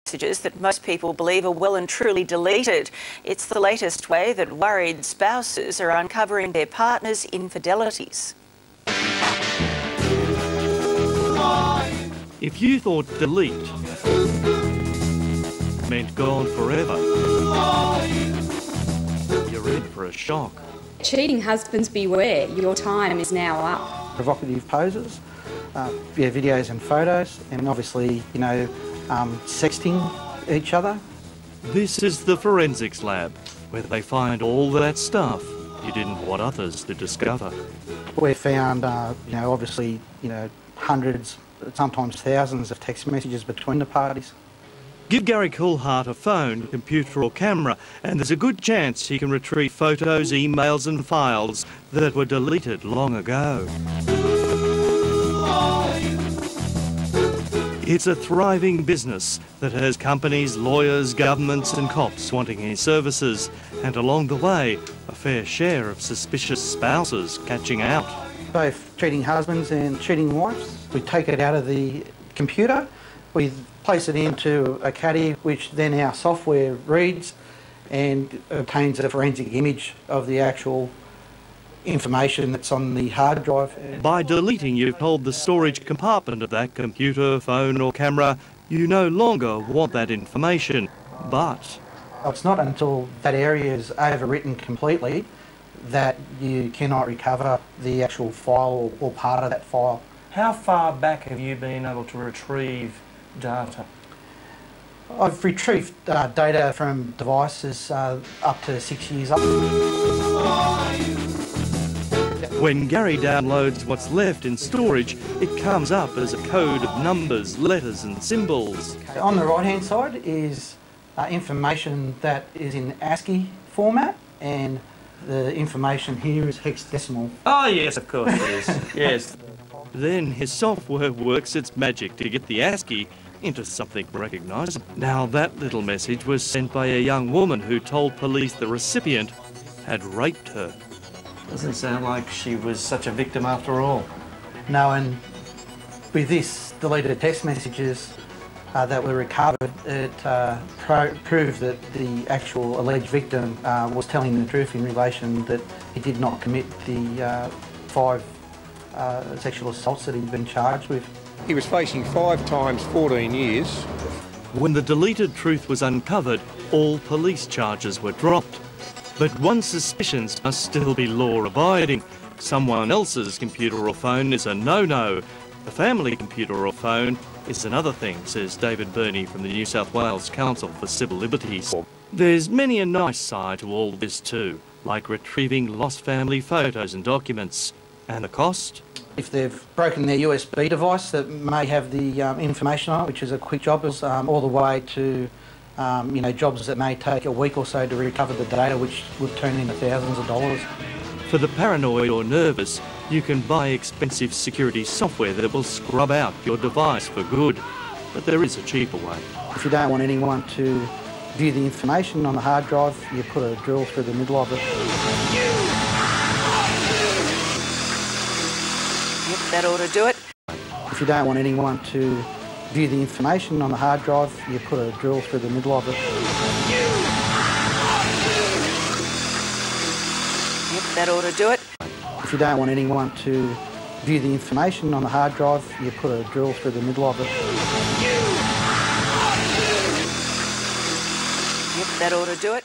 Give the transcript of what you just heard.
messages that most people believe are well and truly deleted. It's the latest way that worried spouses are uncovering their partner's infidelities. If you thought delete meant gone forever, you're in for a shock. Cheating husbands beware, your time is now up. Provocative poses, videos and photos, and obviously, sexting each other. This is the forensics lab, where they find all that stuff you didn't want others to discover. We found, obviously, hundreds, sometimes thousands of text messages between the parties. Give Gary Coolhart a phone, computer or camera, and there's a good chance he can retrieve photos, emails and files that were deleted long ago. It's a thriving business that has companies, lawyers, governments and cops wanting his services, and along the way, a fair share of suspicious spouses catching out. Both cheating husbands and cheating wives. We take it out of the computer, we place it into a caddy, which then our software reads and obtains a forensic image of the actual information that's on the hard drive. By deleting, you've told the storage compartment of that computer, phone or camera you no longer want that information, but... It's not until that area is overwritten completely that you cannot recover the actual file or part of that file. How far back have you been able to retrieve data? I've retrieved data from devices up to 6 years up. When Gary downloads what's left in storage, it comes up as a code of numbers, letters and symbols. On the right-hand side is information that is in ASCII format, and the information here is hexadecimal. Oh yes, of course it is. Yes. Then his software works its magic to get the ASCII into something recognisable. Now that little message was sent by a young woman who told police the recipient had raped her. Doesn't sound like she was such a victim after all. No, and with this deleted text messages that were recovered, it proved that the actual alleged victim was telling the truth in relation that he did not commit the 5 sexual assaults that he'd been charged with. He was facing 5 times 14 years. When the deleted truth was uncovered, all police charges were dropped. But one's suspicions must still be law-abiding. Someone else's computer or phone is a no-no. A family computer or phone is another thing, says David Burney from the New South Wales Council for Civil Liberties. There's many a nice side to all this too, like retrieving lost family photos and documents. And the cost? If they've broken their USB device that may have the information on it, which is a quick job, all the way to jobs that may take a week or so to recover the data, which would turn into thousands of dollars. For the paranoid or nervous, you can buy expensive security software that will scrub out your device for good. But there is a cheaper way. If you don't want anyone to view the information on the hard drive, you put a drill through the middle of it. Yep, that ought to do it. If you don't want anyone to view the information on the hard drive, you put a drill through the middle of it. Yep, that ought to do it. If you don't want anyone to view the information on the hard drive, you put a drill through the middle of it. Yep, that ought to do it.